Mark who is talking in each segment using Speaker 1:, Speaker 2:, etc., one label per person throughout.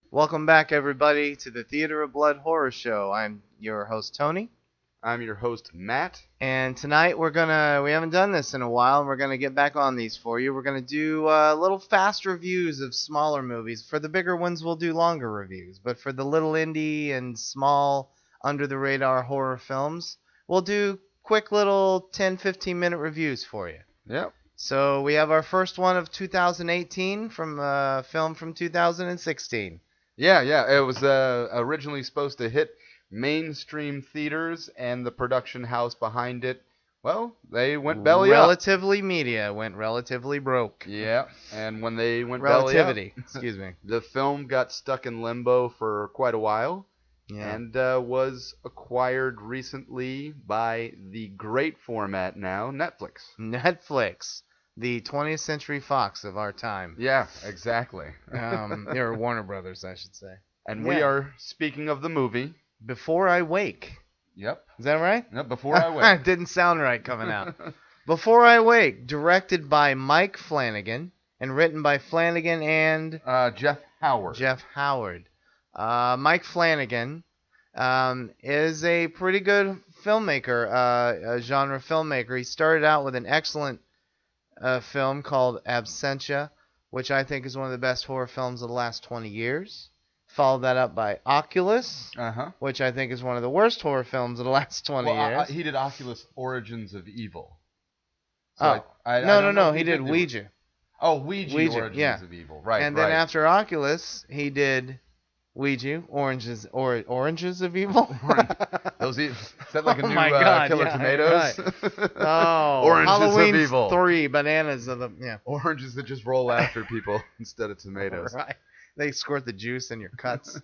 Speaker 1: Welcome back, everybody, to the Theater of Blood Horror Show. I'm your host, Tony,
Speaker 2: I'm your host, Matt.
Speaker 1: and tonight we haven't done this in a while, and we're gonna get back on these for you. We're gonna do little fast reviews of smaller movies. For the bigger ones, we'll do longer reviews, but for the little indie and small, under-the-radar horror films, we'll do quick little 10, 15-minute reviews for you.
Speaker 2: Yep.
Speaker 1: So we have our first one of 2018 from a film from 2016.
Speaker 2: Yeah. It was originally supposed to hit mainstream theaters, and the production house behind it, well, they went belly up.
Speaker 1: Relatively Media went relatively broke.
Speaker 2: Yeah, and when they went
Speaker 1: Relativity,
Speaker 2: belly up,
Speaker 1: excuse me.
Speaker 2: the film got stuck in limbo for quite a while,
Speaker 1: Yeah.
Speaker 2: and was acquired recently by the great format now, Netflix.
Speaker 1: Netflix, the 20th Century Fox of our time.
Speaker 2: Yeah, exactly.
Speaker 1: Or Warner Brothers, I should say.
Speaker 2: And we
Speaker 1: Yeah.
Speaker 2: are speaking of the movie.
Speaker 1: Before I Wake.
Speaker 2: Yep.
Speaker 1: Is that right?
Speaker 2: Yep. Before I went.
Speaker 1: Didn't sound right coming out. Before I Wake, directed by Mike Flanagan and written by Flanagan and
Speaker 2: Jeff Howard.
Speaker 1: Jeff Howard. Mike Flanagan is a pretty good filmmaker, a genre filmmaker. He started out with an excellent film called Absentia, which I think is one of the best horror films of the last 20 years. Followed that up by Oculus, which I think is one of the worst horror films of the last 20 years.
Speaker 2: He did Oculus Origins of Evil.
Speaker 1: So no. He did Ouija.
Speaker 2: Ouija
Speaker 1: Origins
Speaker 2: of Evil. Right.
Speaker 1: And then after Oculus, he did Ouija, Oranges of Evil.
Speaker 2: Is that like a new
Speaker 1: God,
Speaker 2: Killer Tomatoes?
Speaker 1: Right. Oh,
Speaker 2: Oranges
Speaker 1: Halloween
Speaker 2: of Evil.
Speaker 1: 3 bananas of the
Speaker 2: Oranges that just roll after people instead of tomatoes.
Speaker 1: Right. They squirt the juice in your cuts.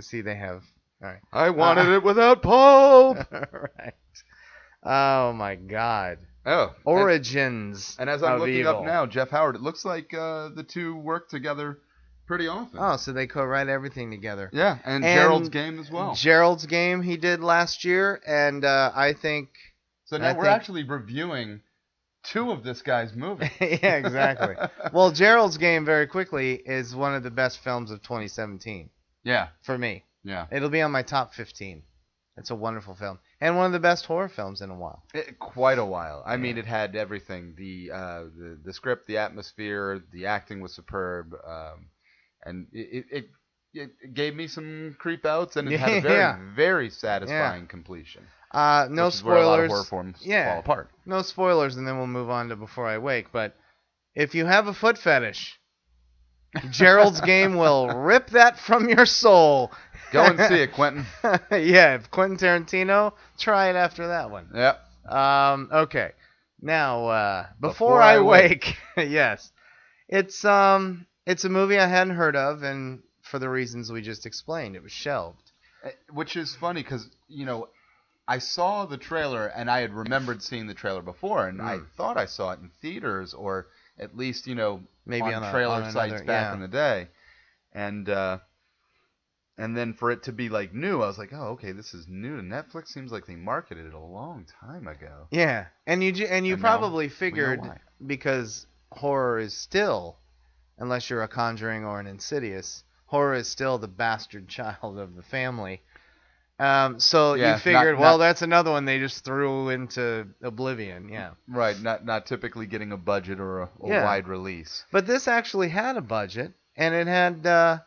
Speaker 1: See, they have. All right.
Speaker 2: I wanted it without pulp.
Speaker 1: Right. Oh my God.
Speaker 2: Oh.
Speaker 1: Origins.
Speaker 2: And as I'm looking
Speaker 1: Evil.
Speaker 2: up now, Jeff Howard, it looks like the two work together pretty often.
Speaker 1: Oh, so they co-write everything together.
Speaker 2: Yeah, and Gerald's Game as well.
Speaker 1: Gerald's Game he did last year, and I think.
Speaker 2: So now we're actually reviewing two of this guy's movies.
Speaker 1: Yeah, exactly. Well, Gerald's Game, very quickly, is one of the best films of 2017.
Speaker 2: Yeah.
Speaker 1: For me.
Speaker 2: Yeah.
Speaker 1: It'll be on my top 15. It's a wonderful film. And one of the best horror films in a while.
Speaker 2: Quite a while. I mean, it had everything. The script, the atmosphere, the acting was superb. And it gave me some creep outs, and it had a very, very satisfying completion.
Speaker 1: No spoilers.
Speaker 2: Where a lot of horror forms fall apart.
Speaker 1: No spoilers, and then we'll move on to Before I Wake. But if you have a foot fetish, Gerald's Game will rip that from your soul.
Speaker 2: Go and see it, Quentin.
Speaker 1: Yeah, if Quentin Tarantino, try it after that one.
Speaker 2: Yep.
Speaker 1: Okay. Now, Before I Wake, yes, it's a movie I hadn't heard of, and for the reasons we just explained, it was shelved.
Speaker 2: Which is funny because I saw the trailer, and I had remembered seeing the trailer before, and I thought I saw it in theaters, or at least,
Speaker 1: maybe on
Speaker 2: trailer sites back in the day. And then for it to be like new, I was like, oh, okay, this is new to Netflix. Seems like they marketed it a long time ago.
Speaker 1: Yeah, and you probably figured, because horror is still, unless you're a Conjuring or an Insidious, horror is still the bastard child of the family. So you figured, that's another one they just threw into oblivion. Yeah.
Speaker 2: Right. Not typically getting a budget or a wide release.
Speaker 1: But this actually had a budget, and it had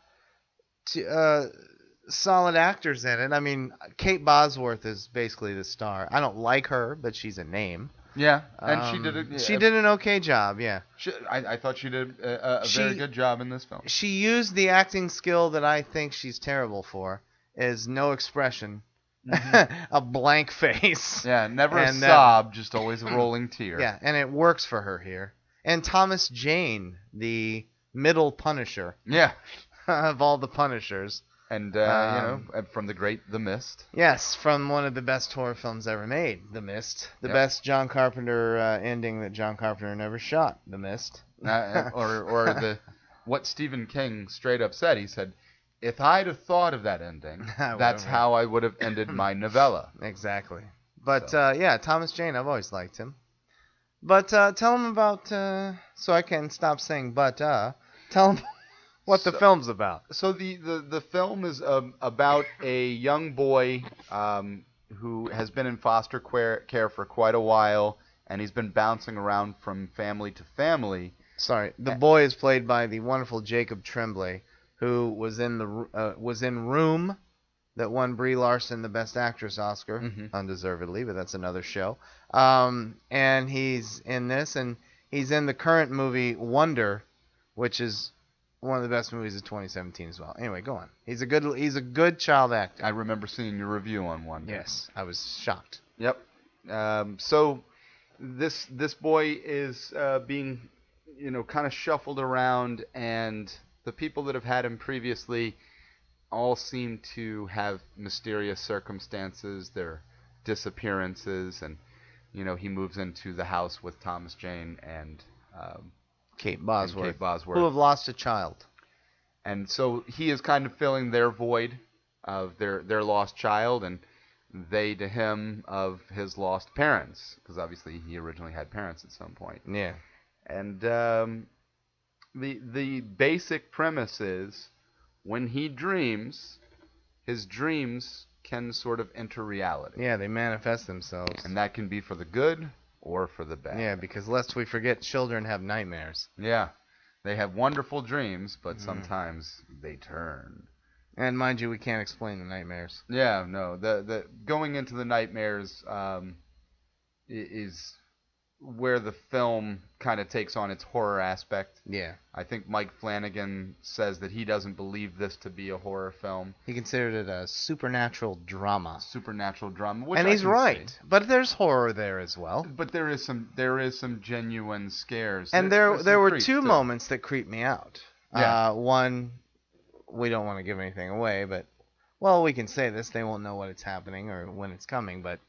Speaker 1: solid actors in it. I mean, Kate Bosworth is basically the star. I don't like her, but she's a name.
Speaker 2: Yeah, and
Speaker 1: she did an okay job. Yeah.
Speaker 2: I thought she did a very good job in this film.
Speaker 1: She used the acting skill that I think she's terrible for. Is no expression, a blank face.
Speaker 2: Yeah, never a sob, just always a rolling tear.
Speaker 1: Yeah, and it works for her here. And Thomas Jane, the middle Punisher.
Speaker 2: Yeah.
Speaker 1: Of all the Punishers.
Speaker 2: And, from the great The Mist.
Speaker 1: Yes, from one of the best horror films ever made, The Mist. The best John Carpenter ending that John Carpenter never shot, The Mist.
Speaker 2: What Stephen King straight up said. He said, if I'd have thought of that ending, that's how I would have ended my novella.
Speaker 1: Exactly. But, Thomas Jane, I've always liked him. But tell him about, so I can stop saying tell him what the film's about.
Speaker 2: So the film is about a young boy who has been in foster care for quite a while, and he's been bouncing around from family to family.
Speaker 1: Sorry, the boy is played by the wonderful Jacob Tremblay, who was in Room, that won Brie Larson the Best Actress Oscar, undeservedly, but that's another show. And he's in this, and he's in the current movie Wonder, which is one of the best movies of 2017 as well. Anyway, go on. He's a good child actor.
Speaker 2: I remember seeing your review on Wonder.
Speaker 1: Yes, I was shocked.
Speaker 2: Yep. So this boy is being, kind of shuffled around, and the people that have had him previously all seem to have mysterious circumstances, their disappearances, and he moves into the house with Thomas Jane and
Speaker 1: Kate Bosworth,
Speaker 2: who
Speaker 1: have lost a child.
Speaker 2: And so he is kind of filling their void of their lost child, and they to him of his lost parents, because obviously he originally had parents at some point.
Speaker 1: Yeah.
Speaker 2: And the basic premise is, when he dreams, his dreams can sort of enter reality.
Speaker 1: Yeah, they manifest themselves.
Speaker 2: And that can be for the good or for the bad.
Speaker 1: Yeah, because lest we forget, children have nightmares.
Speaker 2: Yeah. They have wonderful dreams, but sometimes they turn.
Speaker 1: And mind you, we can't explain the nightmares.
Speaker 2: Yeah, no. The going into the nightmares is where the film kind of takes on its horror aspect.
Speaker 1: Yeah.
Speaker 2: I think Mike Flanagan says that he doesn't believe this to be a horror film.
Speaker 1: He considered it a supernatural drama.
Speaker 2: Supernatural drama, which
Speaker 1: and
Speaker 2: I
Speaker 1: he's
Speaker 2: can
Speaker 1: right.
Speaker 2: see.
Speaker 1: But there's horror there as well.
Speaker 2: But there is some genuine scares.
Speaker 1: And
Speaker 2: There's
Speaker 1: there
Speaker 2: some
Speaker 1: were
Speaker 2: creeps,
Speaker 1: two
Speaker 2: too.
Speaker 1: moments that creeped me out.
Speaker 2: Yeah.
Speaker 1: One, we don't want to give anything away, but, well, we can say this. They won't know when it's happening or when it's coming, but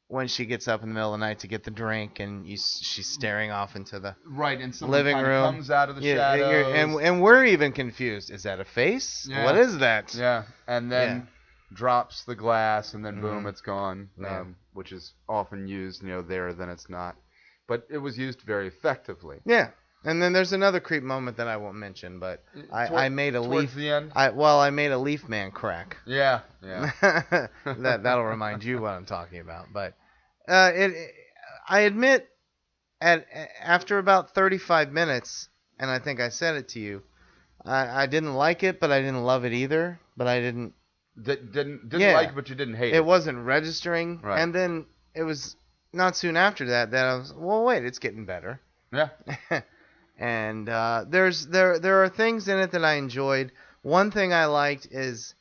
Speaker 1: when she gets up in the middle of the night to get the drink, and she's staring off into the
Speaker 2: right, and someone
Speaker 1: living
Speaker 2: kind
Speaker 1: room,
Speaker 2: of comes out of the shadows.
Speaker 1: and we're even confused. Is that a face?
Speaker 2: Yeah.
Speaker 1: What is that?
Speaker 2: Yeah, and then drops the glass, and then boom, it's gone.
Speaker 1: Yeah.
Speaker 2: Which is often used, there, then it's not. But it was used very effectively.
Speaker 1: Yeah. And then there's another creep moment that I won't mention, but I made a
Speaker 2: towards
Speaker 1: leaf.
Speaker 2: The end?
Speaker 1: I made a leaf man crack.
Speaker 2: Yeah.
Speaker 1: That'll remind you what I'm talking about. But I admit, after about 35 minutes, and I think I said it to you, I didn't like it, but I didn't love it either. But I didn't
Speaker 2: Didn't
Speaker 1: Yeah.
Speaker 2: like it, but you didn't hate it.
Speaker 1: It wasn't registering.
Speaker 2: Right.
Speaker 1: And then it was not soon after that I was, well, wait, it's getting better.
Speaker 2: Yeah.
Speaker 1: And there are things in it that I enjoyed. One thing I liked is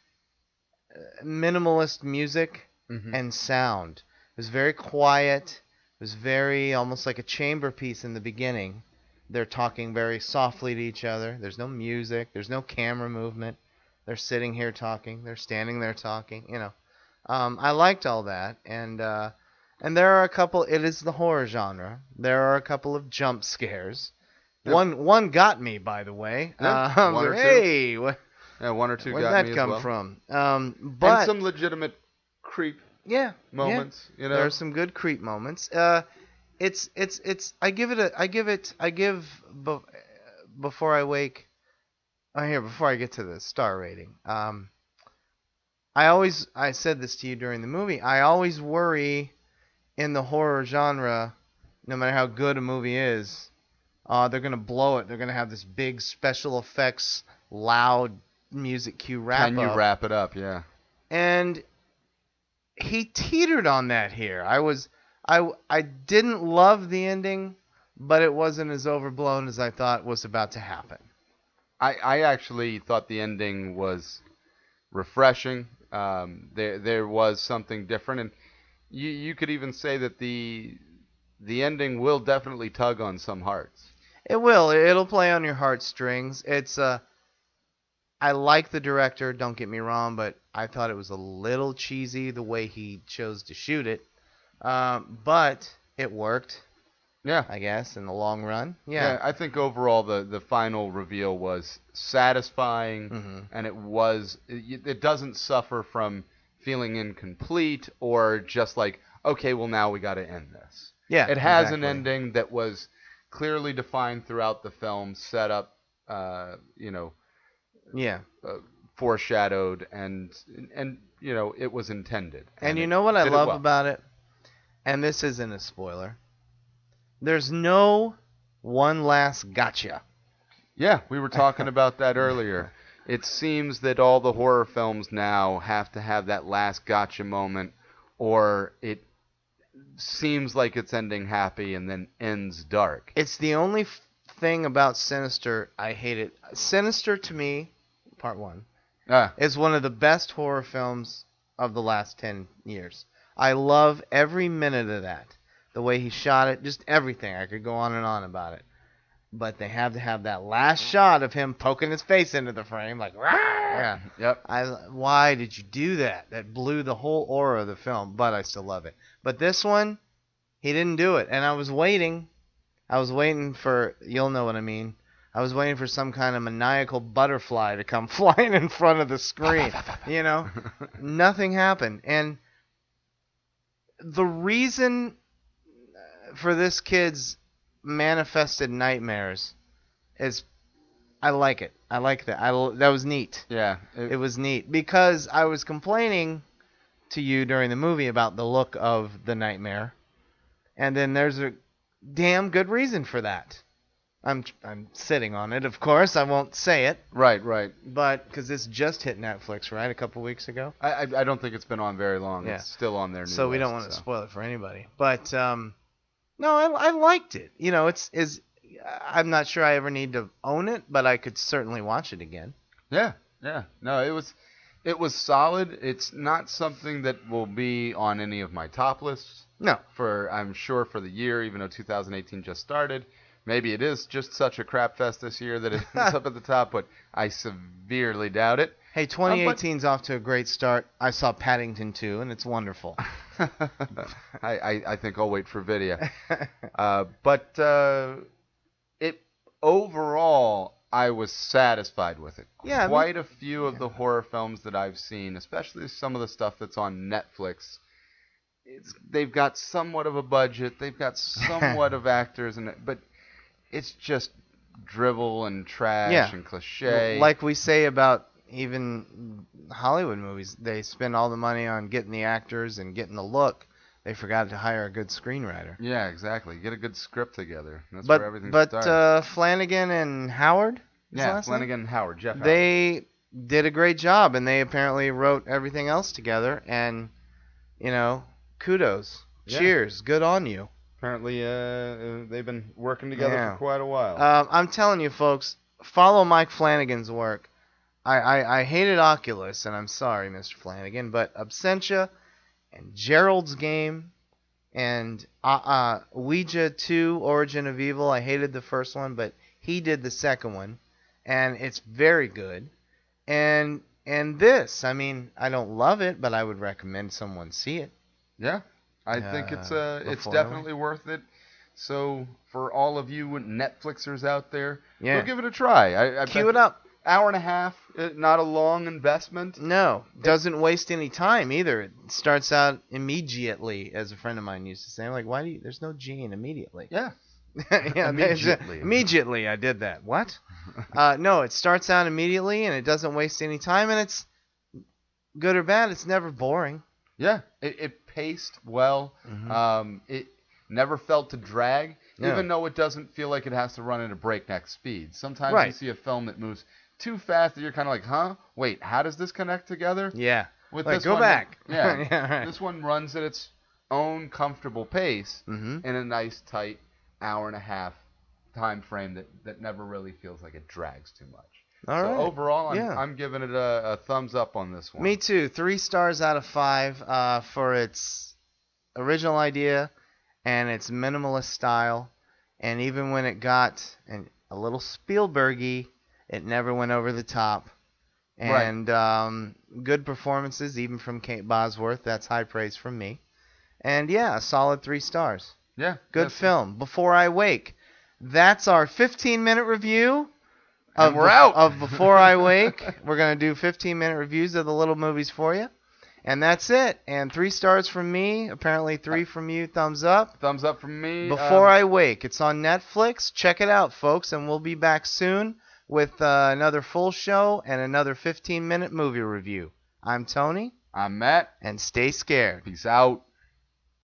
Speaker 1: minimalist music and sound. It was very quiet. It was very almost like a chamber piece in the beginning. They're talking very softly to each other. There's no music. There's no camera movement. They're sitting here talking. They're standing there talking. I liked all that. And there are a couple. It is the horror genre. There are a couple of jump scares. Yep. One got me, by the way.
Speaker 2: Yeah, one or two.
Speaker 1: Hey,
Speaker 2: One or two
Speaker 1: where'd
Speaker 2: got
Speaker 1: that
Speaker 2: me as
Speaker 1: come
Speaker 2: well.
Speaker 1: from?
Speaker 2: And some legitimate creep moments.
Speaker 1: Yeah. There are some good creep moments. It's before I wake. Before I get to the star rating. I said this to you during the movie. I always worry in the horror genre, no matter how good a movie is, they're gonna blow it. They're gonna have this big special effects, loud music cue wrap up.
Speaker 2: Can you wrap it up? Yeah.
Speaker 1: And he teetered on that here. I didn't love the ending, but it wasn't as overblown as I thought was about to happen.
Speaker 2: I actually thought the ending was refreshing. There was something different, and you could even say that the ending will definitely tug on some hearts.
Speaker 1: It will. It'll play on your heartstrings. I like the director, don't get me wrong, but I thought it was a little cheesy the way he chose to shoot it. But it worked.
Speaker 2: Yeah.
Speaker 1: I guess in the long run.
Speaker 2: Yeah, I think overall the final reveal was satisfying, and it doesn't suffer from feeling incomplete or just like, okay, well now we got to end this.
Speaker 1: Yeah,
Speaker 2: it has
Speaker 1: exactly.
Speaker 2: an ending that was clearly defined throughout the film, set up,
Speaker 1: Yeah.
Speaker 2: foreshadowed, and it was intended.
Speaker 1: And you
Speaker 2: it
Speaker 1: know what I
Speaker 2: did it
Speaker 1: love
Speaker 2: well.
Speaker 1: about it? And this isn't a spoiler. There's no one last gotcha.
Speaker 2: Yeah, we were talking about that earlier. It seems that all the horror films now have to have that last gotcha moment, or it seems like it's ending happy and then ends dark.
Speaker 1: It's the only thing about Sinister I hate it. Sinister to me, part 1,
Speaker 2: Ah,
Speaker 1: is one of the best horror films of the last 10 years. I love every minute of that. The way he shot it, just everything. I could go on and on about it. But they have to have that last shot of him poking his face into the frame, like, "Rah!"
Speaker 2: yeah, yep.
Speaker 1: Why did you do that? That blew the whole aura of the film, but I still love it. But this one, he didn't do it. And I was waiting for, you'll know what I mean. I was waiting for some kind of maniacal butterfly to come flying in front of the screen. Nothing happened. And the reason for this kid's manifested nightmares is, I like it. I like that. That was neat.
Speaker 2: Yeah,
Speaker 1: It was neat because I was complaining to you during the movie about the look of the nightmare, and then there's a damn good reason for that. I'm sitting on it, of course. I won't say it,
Speaker 2: right.
Speaker 1: but because this just hit Netflix, right, a couple weeks ago.
Speaker 2: I don't think it's been on very long.
Speaker 1: Yeah.
Speaker 2: It's still on their new
Speaker 1: So we
Speaker 2: list,
Speaker 1: don't want to spoil it for anybody. But no, I liked it. I'm not sure I ever need to own it, but I could certainly watch it again.
Speaker 2: Yeah. No, it was solid. It's not something that will be on any of my top lists.
Speaker 1: No.
Speaker 2: I'm sure for the year, even though 2018 just started. Maybe it is just such a crap fest this year that it's up at the top, but I severely doubt it.
Speaker 1: Hey, 2018's off to a great start. I saw Paddington 2, and it's wonderful.
Speaker 2: I think I'll wait for video. But it overall, I was satisfied with it.
Speaker 1: Yeah,
Speaker 2: Quite a few of the horror films that I've seen, especially some of the stuff that's on Netflix, they've got somewhat of a budget, they've got somewhat of actors in it, but it's just drivel and trash and cliche.
Speaker 1: Like we say about even Hollywood movies, they spend all the money on getting the actors and getting the look. They forgot to hire a good screenwriter.
Speaker 2: Yeah, exactly. Get a good script together. That's where everything starts.
Speaker 1: But Flanagan and Howard?
Speaker 2: Yeah, Flanagan and Howard. Jeff Howard.
Speaker 1: They did a great job, and they apparently wrote everything else together. And, kudos.
Speaker 2: Yeah.
Speaker 1: Cheers. Good on you.
Speaker 2: Apparently, they've been working together for quite a while.
Speaker 1: I'm telling you, folks, follow Mike Flanagan's work. I hated Oculus, and I'm sorry, Mr. Flanagan, but Absentia and Gerald's Game and Ouija 2, Origin of Evil, I hated the first one, but he did the second one, and it's very good. And this, I don't love it, but I would recommend someone see it.
Speaker 2: Yeah. I think it's definitely worth it. So for all of you Netflixers out there, go give it a try.
Speaker 1: Cue it up.
Speaker 2: Hour and a half, not a long investment.
Speaker 1: No, doesn't waste any time either. It starts out immediately, as a friend of mine used to say. I'm like, why do you? There's no G in immediately.
Speaker 2: Yeah.
Speaker 1: Yeah,
Speaker 2: Immediately.
Speaker 1: Immediately, I did that. What? No, it starts out immediately, and it doesn't waste any time, and it's good or bad. It's never boring.
Speaker 2: Yeah, it paced well.
Speaker 1: Mm-hmm.
Speaker 2: It never felt to drag,
Speaker 1: No.
Speaker 2: even though it doesn't feel like it has to run at a breakneck speed. Sometimes
Speaker 1: Right.
Speaker 2: you see a film that moves too fast that you're kind of like, huh? Wait, how does this connect together?
Speaker 1: Yeah.
Speaker 2: With
Speaker 1: Like,
Speaker 2: this
Speaker 1: go
Speaker 2: one,
Speaker 1: back.
Speaker 2: Yeah,
Speaker 1: Yeah, right.
Speaker 2: This one runs at its own comfortable pace
Speaker 1: Mm-hmm.
Speaker 2: in a nice, tight hour and a half time frame that never really feels like it drags too much.
Speaker 1: All
Speaker 2: So
Speaker 1: right.
Speaker 2: overall,
Speaker 1: Yeah.
Speaker 2: I'm giving it a thumbs up on this one.
Speaker 1: Me too. 3 stars out of 5 for its original idea and its minimalist style. And even when it got a little Spielbergy, it never went over the top. And good performances, even from Kate Bosworth. That's high praise from me. And yeah, a solid 3 stars.
Speaker 2: Yeah.
Speaker 1: Good film. Before I Wake. That's our 15-minute review.
Speaker 2: And we're out.
Speaker 1: Of Before I Wake. We're going to do 15-minute reviews of the little movies for you. And that's it. And 3 stars from me. Apparently 3 from you. Thumbs up.
Speaker 2: Thumbs up from me.
Speaker 1: Before I Wake. It's on Netflix. Check it out, folks. And we'll be back soon with another full show and another 15-minute movie review. I'm Tony,
Speaker 2: I'm Matt.
Speaker 1: and stay scared.
Speaker 2: Peace out.